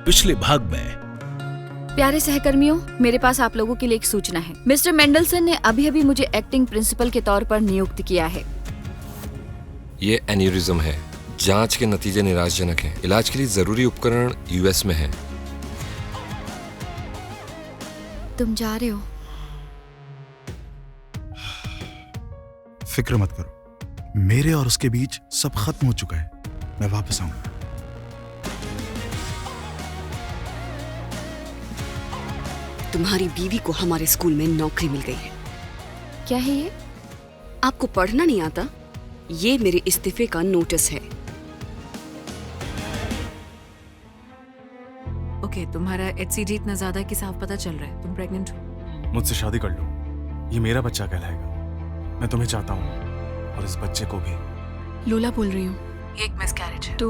पिछले भाग में। प्यारे सहकर्मियों, मेरे पास आप लोगों के लिए एक सूचना है। मिस्टर मेंडलसन ने अभी मुझे एक्टिंग प्रिंसिपल के तौर पर नियुक्त किया है। ये एन्यूरिज्म है। जांच के नतीजे निराशाजनक हैं। इलाज के लिए जरूरी उपकरण यूएस में है। तुम जा रहे हो? फिक्र मत करो, मेरे और उसके बीच सब खत्म हो चुका है। मैं वापस आऊंगा। तुम्हारी बीवी को हमारे स्कूल में नौकरी मिल गई है। क्या है ये? आपको पढ़ना नहीं आता? ये मेरे इस्तीफे का नोटिस है। ओके, तुम्हारा HCG इतना ज्यादा कि साफ पता चल रहा है तुम प्रेग्नेंट हो। मुझसे शादी कर लो, ये मेरा बच्चा कहलाएगा। मैं तुम्हें चाहता हूँ और इस बच्चे को भी। लोला बोल रही हूँ। एक मिसकैरेज है। तो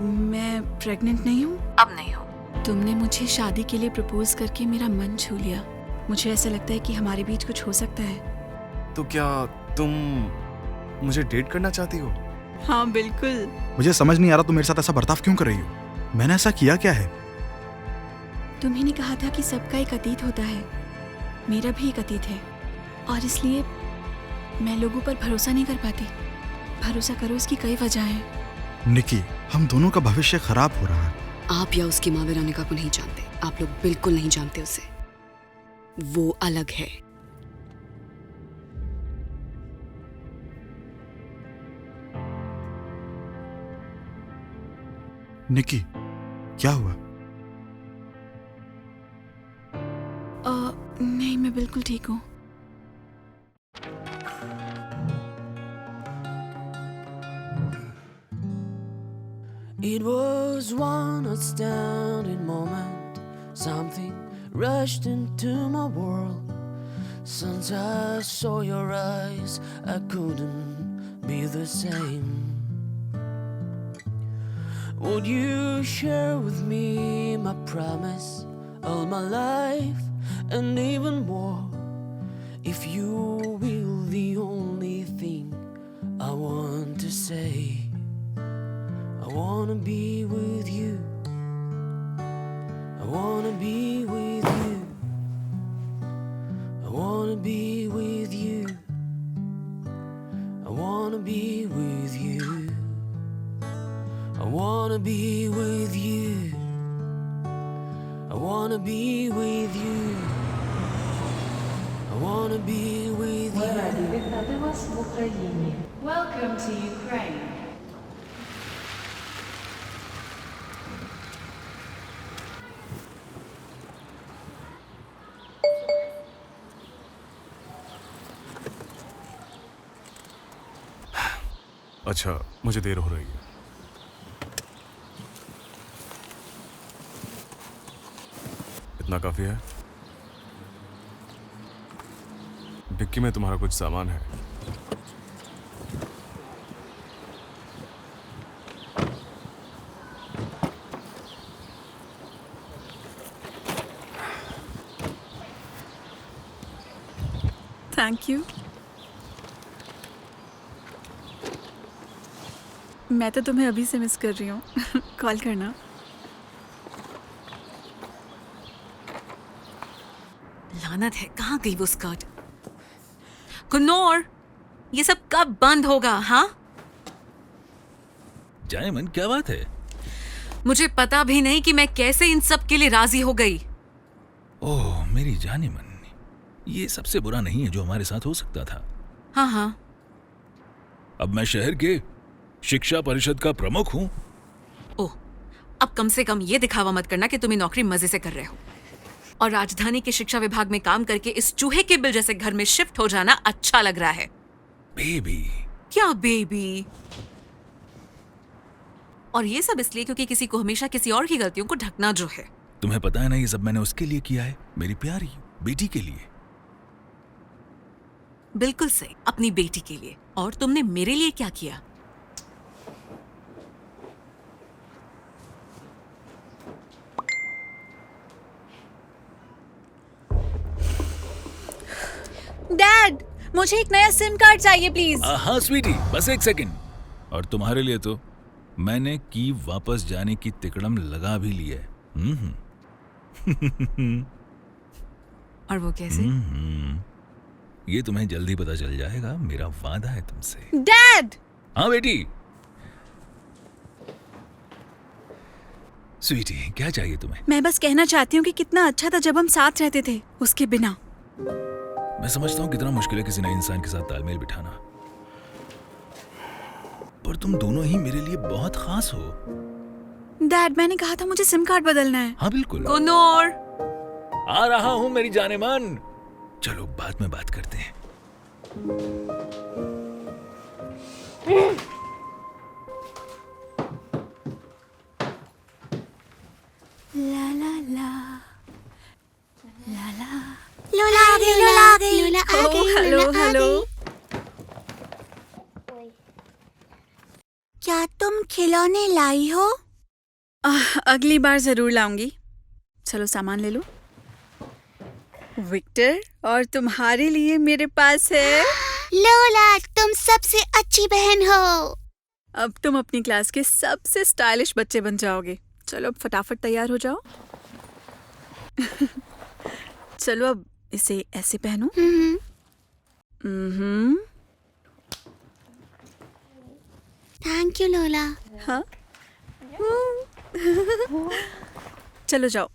मैं प्रेग्नेंट नहीं हूँ? अब नहीं हूँ। तुमने मुझे शादी के लिए प्रपोज करके मेरा मन छू लिया। मुझे ऐसा लगता है कि हमारे बीच कुछ हो सकता है। तो क्या तुम मुझे डेट करना चाहती हो? हाँ बिल्कुल। मुझे समझ नहीं आ रहा तुम मेरे साथ ऐसा बर्ताव क्यों कर रही हो। मैंने ऐसा किया क्या है? तुम्ही ने कहा था कि सबका एक अतीत होता है। मेरा भी एक अतीत है और इसलिए मैं लोगों पर भरोसा नहीं कर पाती। भरोसा करो, इसकी कई वजह है। निकी, हम दोनों का भविष्य खराब हो रहा है। आप या उसकी माँ वेरोनिका को नहीं जानते। आप लोग बिल्कुल नहीं जानते उसे। वो अलग है। निकी, क्या हुआ? नहीं, मैं बिल्कुल ठीक हूँ। It was one astounding moment. Something rushed into my world. Since I saw your eyes, I couldn't be the same. Would you share with me my promise, all my life, and even more? If you will, the only thing I want to say. I wanna be with you. I wanna be with you. I wanna be with you. I wanna be with you. I wanna be with you. I wanna be with you. I wanna be with you. Welcome to Ukraine. अच्छा, मुझे देर हो रही है। इतना काफी है। Dicky में तुम्हारा कुछ सामान है। Thank you. मैं तो तुम्हें अभी से मिस कर रही हूँ। कॉल करना। लानत है, कहाँ गई वो स्कर्ट? कुन्नौर, ये सब कब बंद होगा? हाँ, जानेमन, क्या बात है? मुझे पता भी नहीं कि मैं कैसे इन सब के लिए राजी हो गई। ओह मेरी जानेमन, ये सबसे बुरा नहीं है जो हमारे साथ हो सकता था। हाँ हाँ। अब मैं शहर के शिक्षा परिषद का प्रमुख हूँ। ओह, अब कम से कम ये दिखावा मत करना कि तुम ये नौकरी मजे से कर रहे हो। और राजधानी के शिक्षा विभाग में काम करके इस चूहे के बिल जैसे घर में शिफ्ट हो जाना अच्छा लग रहा है। बेबी। क्या बेबी? और ये सब इसलिए क्योंकि किसी को हमेशा किसी और की गलतियों को ढकना जो है। तुम्हें पता है ना, ये सब मैंने उसके लिए किया है, मेरी प्यारी बेटी के लिए। बिल्कुल सही, अपनी बेटी के लिए। और तुमने मेरे लिए क्या किया? डैड, मुझे एक नया सिम कार्ड चाहिए प्लीज। हाँ स्वीटी, बस एक सेकंड। और तुम्हारे लिए तो मैंने की वापस जाने की तिकड़म लगा भी ली है। और वो कैसे? ये तुम्हें जल्दी पता चल जाएगा, मेरा वादा है तुमसे। डैड! हाँ बेटी। स्वीटी, क्या चाहिए तुम्हें? मैं बस कहना चाहती हूँ कि कितना अच्छा था जब हम साथ रहते थे, उसके बिना। मैं समझता हूँ कितना मुश्किल है किसी नए इंसान के साथ तालमेल बिठाना, पर तुम दोनों ही मेरे लिए बहुत खास हो। डैड, मैंने कहा था मुझे सिम कार्ड बदलना है। हाँ बिल्कुल। गुनूर! आ रहा हूँ मेरी जाने मन। चलो बाद में बात करते हैं। ला ला ला ला ला। लोला आ गई, लोला आ गई, लोला आ गई, हेलो लोला आ हेलो। गई। क्या तुम खिलौने लाई हो? अगली बार जरूर लाऊंगी। चलो सामान ले लो। विक्टर, और तुम्हारे लिए मेरे पास है। लोला, तुम सबसे अच्छी बहन हो। अब तुम अपनी क्लास के सबसे स्टाइलिश बच्चे बन जाओगे। चलो अब फटाफट तैयार हो जाओ। चलो अब इसे ऐसे पहनो। थैंक यू लोला। हाँ। चलो जाओ।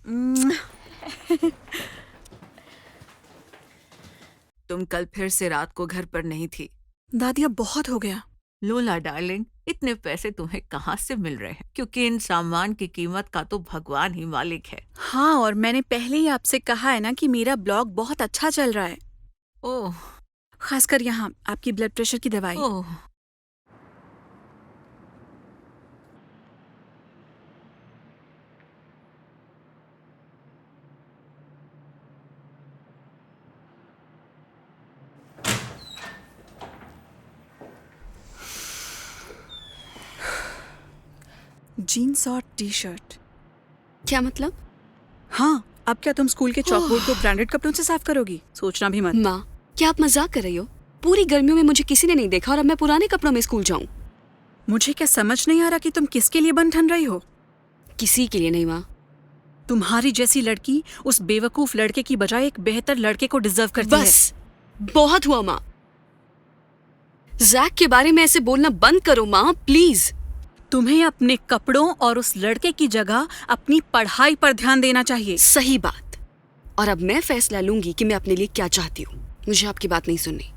तुम कल फिर से रात को घर पर नहीं थी। दादी अब बहुत हो गया। लोला डार्लिंग, इतने पैसे तुम्हें कहाँ से मिल रहे हैं? क्योंकि इन सामान की कीमत का तो भगवान ही मालिक है। हाँ, और मैंने पहले ही आपसे कहा है ना कि मेरा ब्लॉग बहुत अच्छा चल रहा है। ओह, खासकर यहाँ आपकी ब्लड प्रेशर की दवाई। ओह, जीन्स और टी शर्ट। क्या मतलब? हाँ, अब क्या तुम स्कूल के चॉकबोर्ड को ब्रांडेड कपड़ों से साफ करोगी? सोचना भी मत। माँ, क्या आप मजाक कर रही हो? पूरी गर्मियों में मुझे किसी ने नहीं देखा और अब मैं पुराने कपड़ों में स्कूल जाऊं? मुझे क्या समझ नहीं आ रहा कि तुम किसके लिए बन ठन रही हो? किसी के लिए नहीं माँ। तुम्हारी जैसी लड़की उस बेवकूफ लड़के की बजाय एक बेहतर लड़के को डिजर्व करती है। बस, बहुत हुआ माँ। जैक के बारे में ऐसे बोलना बंद करो माँ, प्लीज। तुम्हें अपने कपड़ों और उस लड़के की जगह अपनी पढ़ाई पर ध्यान देना चाहिए। सही बात। और अब मैं फैसला लूंगी कि मैं अपने लिए क्या चाहती हूँ। मुझे आपकी बात नहीं सुननी।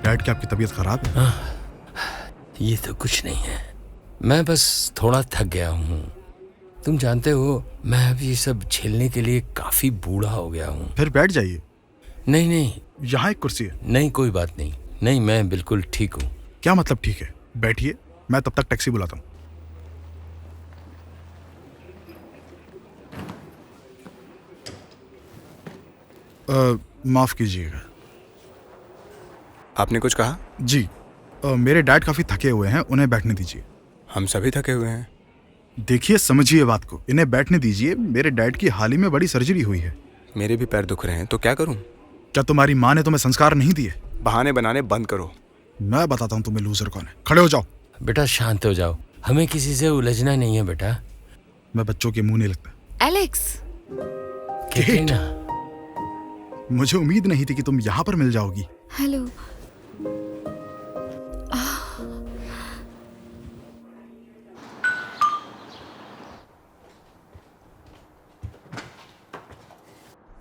डैड, क्या आपकी तबीयत खराब है? ये तो कुछ नहीं है, मैं बस थोड़ा थक गया हूँ। तुम जानते हो, मैं अब ये सब झेलने के लिए काफी बूढ़ा हो गया हूँ। फिर बैठ जाइए। नहीं नहीं, यहाँ एक कुर्सी है। नहीं कोई बात नहीं। नहीं, मैं बिल्कुल ठीक हूँ। क्या मतलब ठीक है? बैठिए, मैं तब तक टैक्सी बुलाता हूँ। माफ कीजिएगा। आपने कुछ कहा? जी, मेरे डैड काफी थके हुए हैं, उन्हें बैठने दीजिए। हम सभी थके हुए हैं। देखिए, समझिए बात को, इन्हें बैठने दीजिए। मेरे डैड की हाल ही में बड़ी सर्जरी हुई है। मेरे भी पैर दुख रहे हैं, तो क्या करूं? क्या तुम्हारी माँ ने तुम्हें संस्कार नहीं दिए? बहाने बनाने बंद करो। मैं बताता हूँ तुम्हें लूजर कौन है। खड़े हो जाओ। बेटा शांत हो जाओ, हमें किसी से उलझना नहीं है बेटा। मैं बच्चों के मुंह नहीं लगता। एलेक्स, कैटरीना, मुझे उम्मीद नहीं थी कि तुम यहाँ पर मिल जाओगी। हेलो।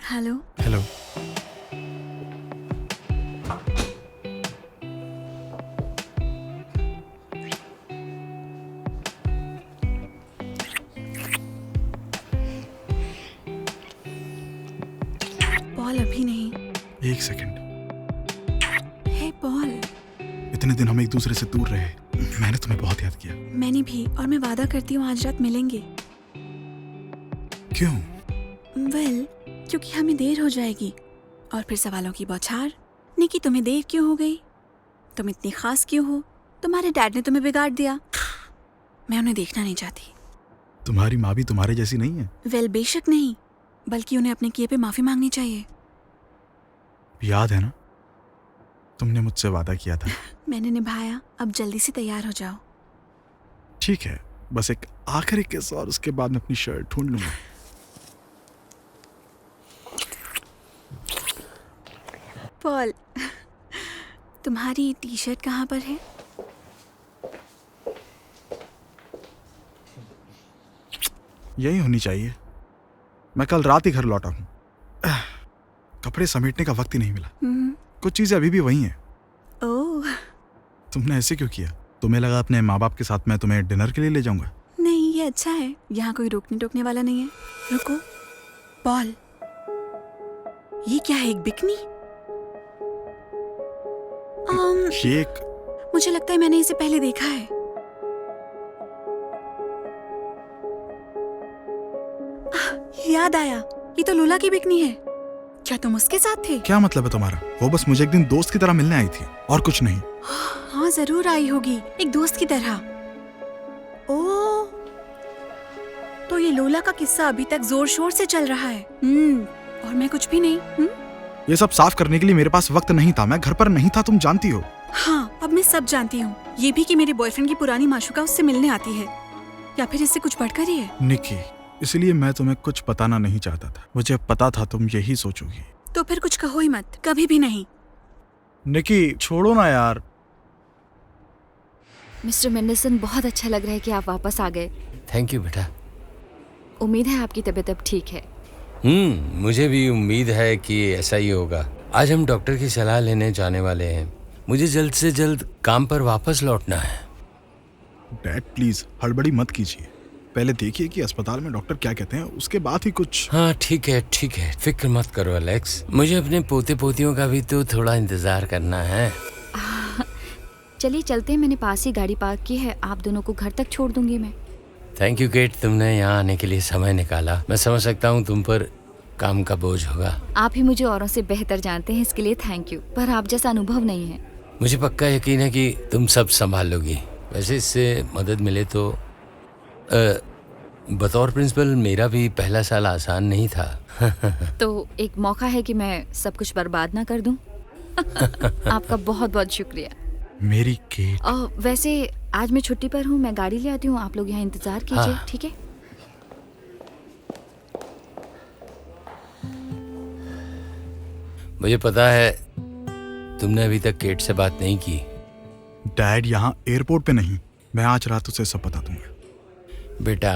हेलो। हेलो। पॉल अभी नहीं। एक सेकंड। हे पॉल, इतने दिन हम एक दूसरे से दूर रहे, मैंने तुम्हें बहुत याद किया। मैंने भी, और मैं वादा करती हूँ आज रात मिलेंगे। क्यों? वेल, क्योंकि हमें देर हो जाएगी और फिर सवालों की बौछार। निकी, तुम्हें देर क्यों हो गई? तुम इतनी खास क्यों हो? तुम्हारे डैड ने तुम्हें बिगाड़ दिया। मैं उन्हें देखना नहीं चाहती। तुम्हारी माँ भी तुम्हारे जैसी नहीं है। वेल, बेशक नहीं, बल्कि उन्हें अपने किए पे माफी मांगनी चाहिए। याद है ना, तुमने मुझसे वादा किया था। मैंने निभाया, अब जल्दी से तैयार हो जाओ। ठीक है, बस एक आखिरी किस और उसके बाद मैं अपनी शर्ट ढूंढ लूंगा। पॉल, तुम्हारी टी शर्ट कहाँ पर है? यही होनी चाहिए। मैं कल रात ही घर लौटा हूँ। कपड़े समेटने का वक्त ही नहीं मिला। कुछ चीजें अभी भी वही हैं। ओह, तुमने ऐसे क्यों किया? तुम्हें लगा अपने माँ बाप के साथ मैं तुम्हें डिनर के लिए ले जाऊंगा? नहीं, ये अच्छा है। यहाँ कोई रोकने टोकने वाला नहीं है। रुको, पॉल, ये क्या है? एक बिकनी? ये एक... मुझे लगता है मैंने इसे पहले देखा है। याद आया, ये तो लोला की बिकनी है। क्या तुम उसके साथ थे? क्या मतलब है तुम्हारा? वो बस मुझे एक दिन दोस्त की तरह मिलने आई थी और कुछ नहीं। हाँ, जरूर आई होगी, एक दोस्त की तरह। ओह, तो ये लोला का किस्सा अभी तक जोर शोर से चल रहा है। और मैं कुछ भी नहीं। ये सब साफ करने के लिए मेरे पास वक्त नहीं था। मैं घर पर नहीं था, तुम जानती हो। हाँ, अब मैं सब जानती हूँ। ये भी कि मेरे बॉयफ्रेंड की पुरानी माशूका उससे मिलने आती है, या फिर इससे कुछ बढ़कर ही है। निकी, इसलिए मैं तुम्हें कुछ बताना नहीं चाहता था। मुझे पता था तुम यही सोचोगी। तो फिर कुछ कहो ही मत, कभी भी नहीं। निकी, छोड़ो ना यार। मिस्टर मेंडलसन, बहुत अच्छा लग रहा है कि आप वापस आ गए। थैंक यू बेटा। उम्मीद है आपकी तबीयत अब ठीक है। मुझे भी उम्मीद है कि ऐसा ही होगा। आज हम डॉक्टर की सलाह लेने जाने वाले हैं। मुझे जल्द से जल्द काम पर वापस लौटना है। डैड प्लीज हड़बड़ी मत कीजिए। पहले देखिए कि अस्पताल में डॉक्टर क्या कहते हैं, उसके बाद ही कुछ। हाँ ठीक है, फिक्र मत करो एलेक्स। मुझे अपने पोते पोतियों का भी तो थोड़ा इंतजार करना है। चलिए चलते हैं, मैंने पास ही गाड़ी पार्क की है। आप दोनों को घर तक छोड़ दूंगी मैं। थैंक यू केट, तुमने यहाँ आने के लिए समय निकाला। मैं समझ सकता हूँ तुम पर काम का बोझ होगा। आप ही मुझे औरों से बेहतर जानते हैं, इसके लिए थैंक यू। पर आप जैसा अनुभव नहीं है। मुझे पक्का यकीन है कि तुम सब संभाल लोगी। वैसे इससे मदद मिले तो बतौर प्रिंसिपल मेरा भी पहला साल आसान नहीं था। तो एक मौका है कि मैं सब कुछ बर्बाद ना कर दूं। आपका बहुत बहुत शुक्रिया मेरी केट। वैसे आज मैं छुट्टी पर हूँ, मैं गाड़ी ले आती हूँ। आप लोग यहाँ इंतजार कीजिए। हाँ। ठीक है? मुझे पता है तुमने अभी तक केट से बात नहीं की। डैड यहाँ एयरपोर्ट पे नहीं, मैं आज रात उसे सब बता दूंगा। बेटा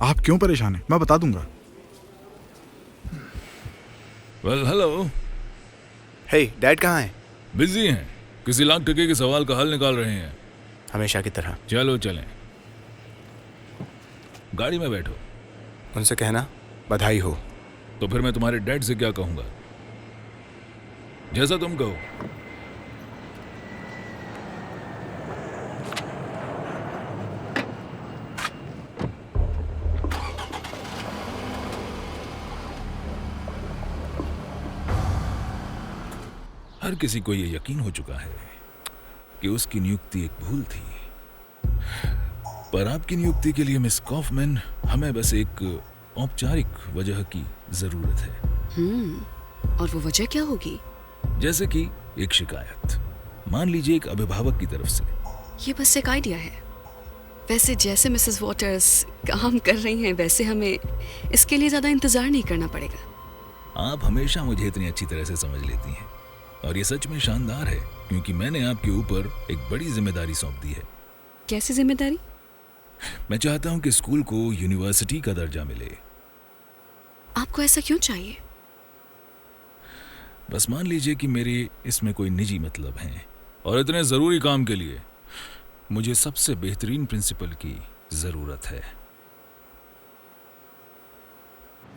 आप क्यों परेशान हैं? मैं बता दूंगा। Well hello. हे, डैड कहाँ हैं? बिजी हैं, किसी लाख टके के सवाल का हल निकाल रहे हैं। हमेशा की तरह। चलो चलें, गाड़ी में बैठो। उनसे कहना बधाई हो। तो फिर मैं तुम्हारे डैड से क्या कहूंगा? जैसा तुम कहो। हर किसी को यह यकीन हो चुका है कि उसकी नियुक्ति एक भूल थी, पर आपकी नियुक्ति के लिए मिस कॉफमैन हमें बस एक औपचारिक वजह की जरूरत है। और वो वजह क्या होगी? जैसे कि एक शिकायत, मान लीजिए एक अभिभावक की तरफ से। ये बस एक आइडिया है। वैसे जैसे मिसेस वॉटर्स काम कर रही हैं, वैसे हमें इसके लिए ज्यादा इंतजार नहीं करना पड़ेगा। आप हमेशा मुझे इतनी अच्छी तरह से समझ लेती हैं, और ये सच में शानदार है, क्योंकि मैंने आपके ऊपर एक बड़ी जिम्मेदारी सौंप दी है। कैसी जिम्मेदारी? मैं चाहता हूँ कि स्कूल को यूनिवर्सिटी का दर्जा मिले। आपको ऐसा क्यों चाहिए? बस मान लीजिए कि मेरे इसमें कोई निजी मतलब हैं, और इतने जरूरी काम के लिए मुझे सबसे बेहतरीन प्रिंसिपल की जरूरत है।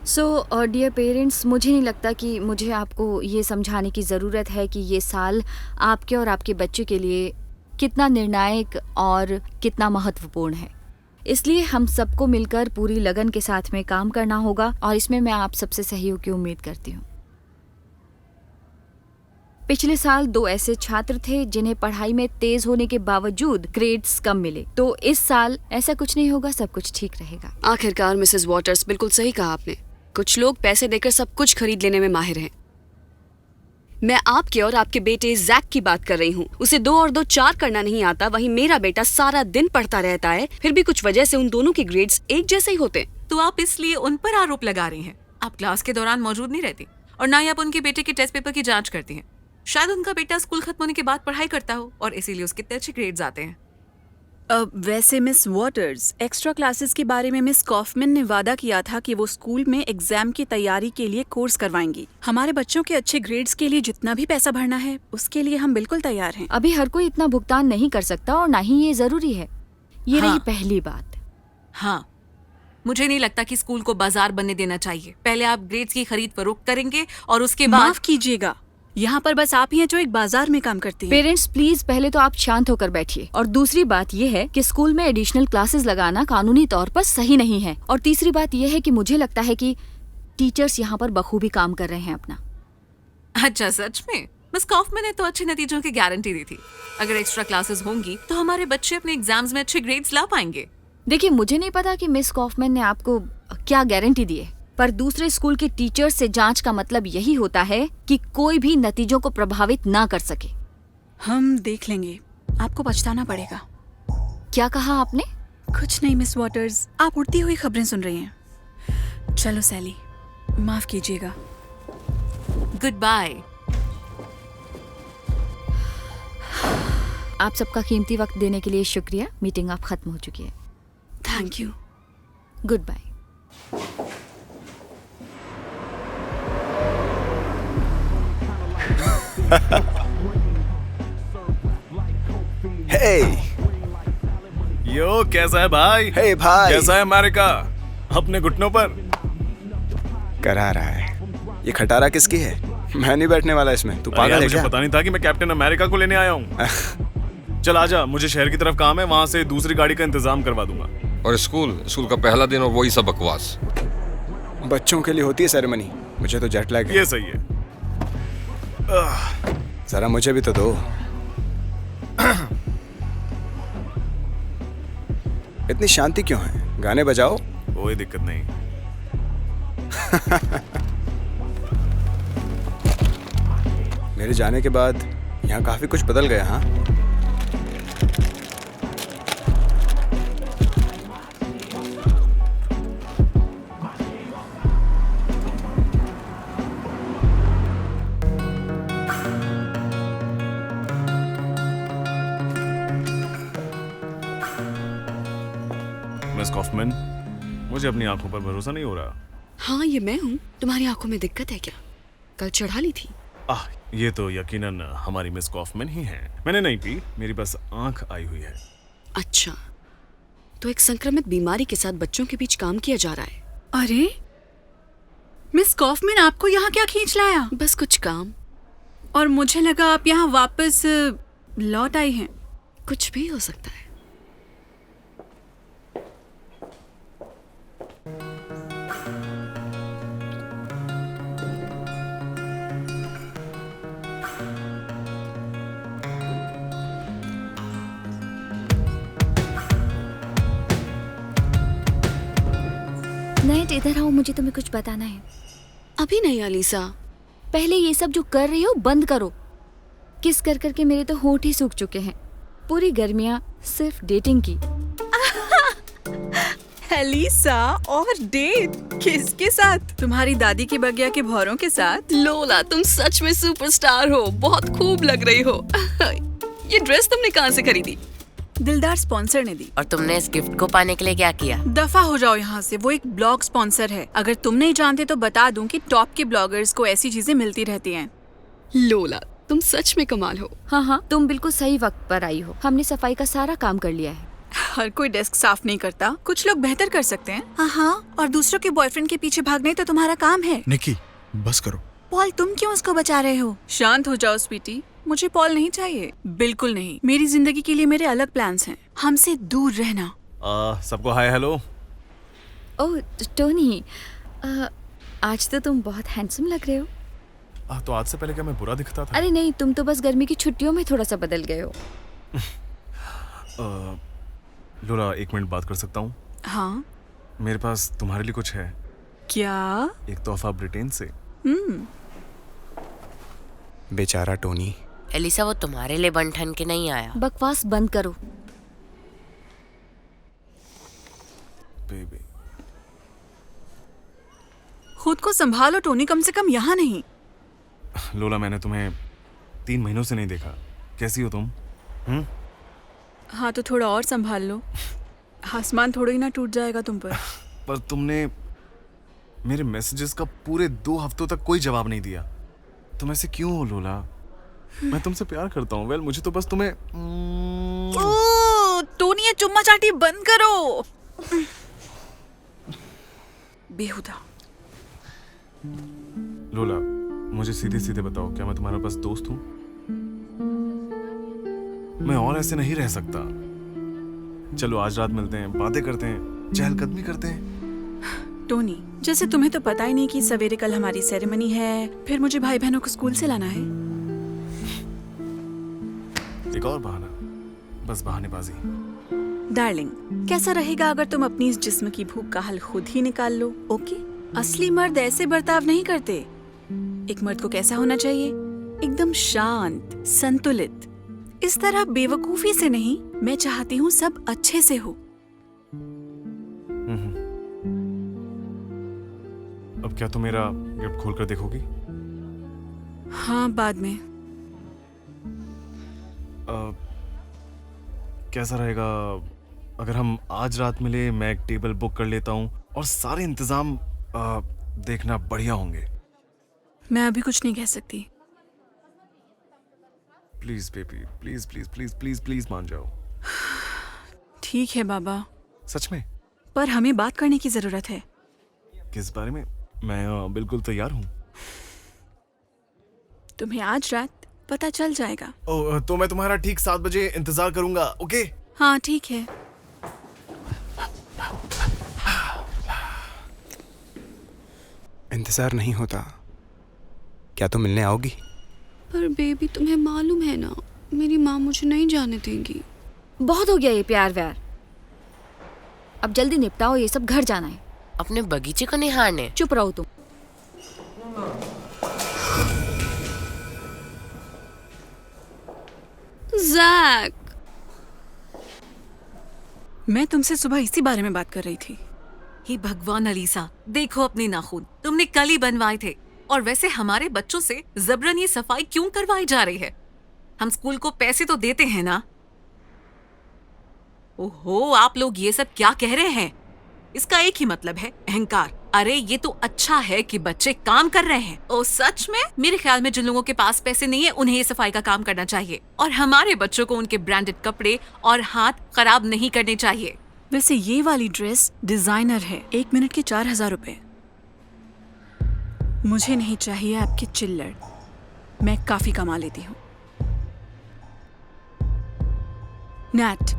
सो डियर पेरेंट्स, मुझे नहीं लगता कि मुझे आपको ये समझाने की ज़रूरत है कि ये साल आपके और आपके बच्चे के लिए कितना निर्णायक और कितना महत्वपूर्ण है। इसलिए हम सबको मिलकर पूरी लगन के साथ में काम करना होगा, और इसमें मैं आप सबसे सहयोग की उम्मीद करती हूँ। पिछले साल 2 ऐसे छात्र थे जिन्हें पढ़ाई में तेज होने के बावजूद ग्रेड्स कम मिले, तो इस साल ऐसा कुछ नहीं होगा, सब कुछ ठीक रहेगा। आखिरकार मिसेस वॉटर्स, बिल्कुल सही कहा आपने। कुछ लोग पैसे देकर सब कुछ खरीद लेने में माहिर हैं, मैं आपके और आपके बेटे जैक की बात कर रही हूँ। उसे 2 और 2 4 करना नहीं आता, वहीं मेरा बेटा सारा दिन पढ़ता रहता है, फिर भी कुछ वजह से उन दोनों के ग्रेड्स एक जैसे ही होते हैं। तो आप इसलिए उन पर आरोप लगा रही हैं। आप क्लास के दौरान मौजूद नहीं रहती और ना ही आप उनके बेटे के टेस्ट पेपर की जांच करती हैं। शायद उनका बेटा स्कूल खत्म होने के बाद पढ़ाई करता हो और इसीलिए उसके इतने अच्छे ग्रेड्स आते हैं। वैसे मिस वॉटर्स, एक्स्ट्रा क्लासेस के बारे में मिस कॉफमैन ने वादा किया था कि वो स्कूल में एग्जाम की तैयारी के लिए कोर्स करवाएंगी। हमारे बच्चों के अच्छे ग्रेड्स के लिए जितना भी पैसा भरना है उसके लिए हम बिल्कुल तैयार हैं। अभी हर कोई इतना भुगतान नहीं कर सकता और ना ही ये जरूरी है। ये हाँ। रही पहली बात। हाँ, मुझे नहीं लगता कि स्कूल को बाजार बनने देना चाहिए। पहले आप ग्रेड्स की खरीद फरोख्त करेंगे और उसके बाद। माफ कीजिएगा, यहाँ पर बस आप ही हैं जो एक बाजार में काम करती हैं। पेरेंट्स प्लीज पहले तो आप शांत होकर बैठिए। और दूसरी बात ये है कि स्कूल में एडिशनल क्लासेस लगाना कानूनी तौर पर सही नहीं है। और तीसरी बात ये है कि मुझे लगता है कि टीचर्स यहाँ पर बखूबी काम कर रहे हैं अपना। अच्छा, सच में? मिस कॉफमैन ने तो अच्छे नतीजों की गारंटी दी थी। अगर एक्स्ट्रा क्लासेस होंगी तो हमारे बच्चे अपने एग्जाम्स में अच्छे ग्रेड्स ला पाएंगे। देखिए, मुझे नहीं पता कि मिस कॉफमैन ने आपको क्या गारंटी दी है, पर दूसरे स्कूल के टीचर्स से जांच का मतलब यही होता है कि कोई भी नतीजों को प्रभावित ना कर सके। हम देख लेंगे, आपको पछताना पड़ेगा। क्या कहा आपने? कुछ नहीं मिस वॉटर्स, आप उड़ती हुई खबरें सुन रही हैं। चलो सैली, माफ कीजिएगा। Goodbye. आप सबका कीमती वक्त देने के लिए शुक्रिया। मीटिंग अब खत्म हो चुकी है। Thank you. Goodbye. Hey yo, कैसा है भाई? हे भाई, कैसा है अमेरिका? अपने घुटनों पर करा रहा है। ये खटारा किसकी है? मैं नहीं बैठने वाला इसमें। तू पागल है मुझे क्या? पता नहीं था कि मैं कैप्टन अमेरिका को लेने आया हूँ। चल आजा, मुझे शहर की तरफ काम है, वहाँ से दूसरी गाड़ी का इंतजाम करवा दूंगा। और स्कूल का पहला दिन और वही सब बकवास। बच्चों के लिए होती है सेरेमनी, मुझे तो जेट लैग है। ये सही है। जरा मुझे भी तो दो। इतनी शांति क्यों है? गाने बजाओ। कोई दिक्कत नहीं। मेरे जाने के बाद यहाँ काफी कुछ बदल गया। हाँ, मिस कॉफमैन, मुझे अपनी आंखों पर भरोसा नहीं हो रहा। हाँ, ये मैं हूँ। तुम्हारी आंखों में दिक्कत है क्या? कल चढ़ा ली थी। ये तो यकीनन हमारी मिस कॉफमैन ही हैं। मैंने नहीं पी, मेरी बस आंख आई हुई है। अच्छा, तो एक संक्रमित बीमारी के साथ बच्चों के बीच काम किया जा रहा है। अरे मिस कॉफमैन, आपको यहाँ क्या खींच लाया? बस कुछ काम। और मुझे लगा आप यहाँ वापस लौट आई हैं। कुछ भी हो सकता है। नेट, इधर आओ, मुझे तुम्हें कुछ बताना है। अभी नहीं अलीसा। पहले ये सब जो कर रही हो बंद करो। किस कर करके मेरे तो होंठ ही सूख चुके हैं। पूरी गर्मियाँ सिर्फ डेटिंग की। अलीसा, और डेट किसके साथ? तुम्हारी दादी के बगिया के भौरों के साथ? लोला, तुम सच में सुपरस्टार हो। बहुत खूब लग रही हो। ये ड्रेस तुमने कहाँ से खरीदी? दिलदार स्पॉन्सर ने दी। और तुमने इस गिफ्ट को पाने के लिए क्या किया? दफा हो जाओ यहाँ से। वो एक ब्लॉग स्पॉन्सर है। अगर तुम नहीं जानते तो बता दूं कि टॉप के ब्लॉगर्स को ऐसी चीजें मिलती रहती हैं। लोला, तुम सच में कमाल हो। हाँ, तुम बिल्कुल सही वक्त पर आई हो। हमने सफाई का सारा काम कर लिया है। हर कोई डेस्क साफ नहीं करता, कुछ लोग बेहतर कर सकते हैं। हाँ, और दूसरों के बॉयफ्रेंड के पीछे भागना तो तुम्हारा काम है। निकी, बस करो। पॉल, तुम क्यों उसको बचा रहे हो? शांत हो जाओ स्वीटी। मुझे पॉल नहीं चाहिए, बिल्कुल नहीं। मेरी जिंदगी के लिए मेरे अलग प्लान्स हैं। हमसे दूर रहना। सबको हाय हेलो। ओह टोनी, आज तो तुम बहुत हैंडसम लग रहे हो। तो आज से पहले क्या मैं बुरा दिखता था? अरे नहीं, तुम तो बस गर्मी की छुट्टियों में थोड़ा सा बदल गए हो। लोरा, 1 मिनट बात कर सकता हूँ? हाँ, मेरे पास तुम्हारे लिए कुछ है। क्या? एक तोहफा ब्रिटेन से। बेचारा टोनी। एलिसा वो तुम्हारे लिए बन ठन के नहीं आया। बकवास बंद करो। बेबी खुद को संभालो टोनी, कम से कम यहाँ नहीं। लोला, मैंने तुम्हें 3 महीनों से नहीं देखा। कैसी हो तुम? हाँ तो थोड़ा और संभाल लो, आसमान थोड़ा ही ना टूट जाएगा तुम पर। पर तुमने मेरे मैसेजेस का पूरे 2 हफ्तों तक कोई जवाब नहीं दिया। तुम ऐसे क्यों हो लोला? मैं तुमसे प्यार करता हूँ। वेल, मुझे तो बस तुम्हें ओह, टोनी ये चुम्मा चाटी बंद करो। बेहुदा। लोला, मुझे सीधे सीधे बताओ, क्या मैं तुम्हारा बस दोस्त हूँ? मैं और ऐसे नहीं रह सकता। चलो आज रात मिलते हैं, बातें करते हैं, चहलकदमी करते हैं। टोनी, जैसे तुम्हें तो पता ही नहीं कि सवेरे कल हमारी सेरेमनी है, फिर मुझे भाई बहनों को स्कूल से लाना है। एक और बहाना, बस बहानेबाजी। डार्लिंग, कैसा रहेगा अगर तुम अपनी इस जिस्म की भूख का हल खुद ही निकाल लो? ओके? असली मर्द ऐसे बर्ताव नहीं करते। एक मर्द को कैसा होना चाहिए? एकदम शांत, संतुलित। इस तरह बेवकूफी से नहीं, मैं चाहती हूँ सब अच्छे से हो। अब क्या तुम मेरा गिफ्ट खोलकर देखोगी? हाँ, बाद में। कैसा रहेगा अगर हम आज रात मिले, मैं एक टेबल बुक कर लेता हूँ और सारे इंतजाम देखना बढ़िया होंगे। मैं अभी कुछ नहीं कह सकती। Please baby, please please please please please मान जाओ। ठीक है बाबा। सच में? पर हमें बात करने की जरूरत है। किस बारे में? मैं बिल्कुल तैयार हूँ। तुम्हें आज रात पता चल जाएगा। ओह, तो मैं तुम्हारा ठीक 7 बजे इंतजार करूंगा, ओके? हाँ ठीक है। इंतजार नहीं होता। क्या तुम मिलने आओगी? पर बेबी, तुम्हें मालूम है ना, मेरी माँ मुझे नहीं जाने देंगी। बहुत हो गया ये प्यार व्यार, अब जल्दी निपटाओ ये सब, घर जाना है। अपने बगीचे को निहारने। चुप रहो तुम। जैक, मैं तुमसे सुबह इसी बारे में बात कर रही थी। हे भगवान अलीसा, देखो अपने नाखून तुमने कल ही बनवाए थे, और वैसे हमारे बच्चों से जबरन ये सफाई क्यों करवाई जा रही है? हम स्कूल को पैसे तो देते हैं ना। ओहो, आप लोग ये सब क्या कह रहे हैं? इसका एक ही मतलब है, अहंकार। अरे ये तो अच्छा है कि बच्चे काम कर रहे हैं। ओ सच में? मेरे ख्याल में जिन लोगों के पास पैसे नहीं है उन्हें ये सफाई का काम करना चाहिए, और हमारे बच्चों को उनके ब्रांडेड कपड़े और हाथ खराब नहीं करने चाहिए। वैसे ये वाली ड्रेस डिजाइनर है, 1 मिनट के 4000 रुपए। मुझे नहीं चाहिए आपकी चिल्लड़, मैं काफी कमा लेती हूँ। नैट,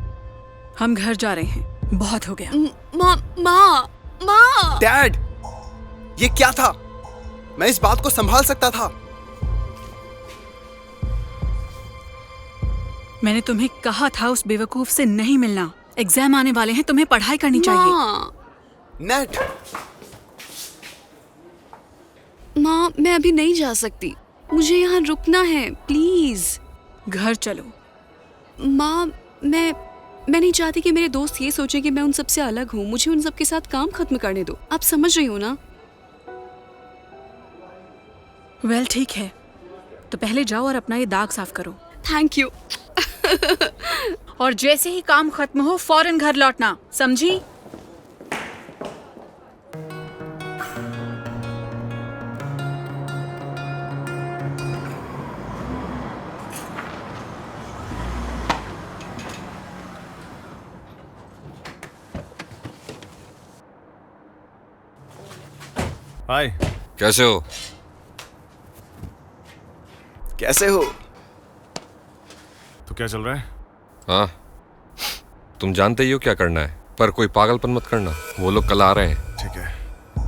हम घर जा रहे हैं, बहुत हो गया। माँ। डैड, ये क्या था? मैं इस बात को संभाल सकता था। मैंने तुम्हें कहा था उस बेवकूफ से नहीं मिलना। एग्जाम आने वाले हैं, तुम्हें पढ़ाई करनी चाहिए। नेट। माँ, मैं अभी नहीं जा सकती, मुझे यहाँ रुकना है, प्लीज। घर चलो। माँ, मैं नहीं चाहती कि मेरे दोस्त ये सोचे कि मैं उन सबसे अलग हूँ। मुझे उन सबके साथ काम खत्म करने दो। आप समझ रही हो ना? वेल, ठीक है, तो पहले जाओ और अपना ये दाग साफ करो। Thank you. और जैसे ही काम खत्म हो फौरन घर लौटना, समझी? हाय, कैसे हो? कैसे हो? तो क्या चल रहा है? हाँ, तुम जानते ही हो क्या करना है, पर कोई पागलपन मत करना, वो लोग कल आ रहे हैं। ठीक है।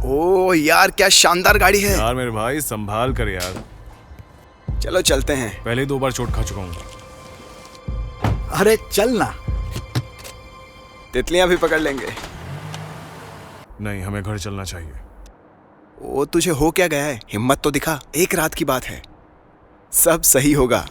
ओह यार, क्या शानदार गाड़ी है। यार मेरे भाई, संभाल कर यार। चलो चलते हैं। पहले 2 बार चोट खा चुका हूँ। अरे चल ना। तितलियां भी पकड़ लेंगे। नहीं, हमें घर चलना चाहिए। ओ, तुझे हो क्या गया है? हिम्मत तो दिखा, एक रात की बात है। सब सही होगा।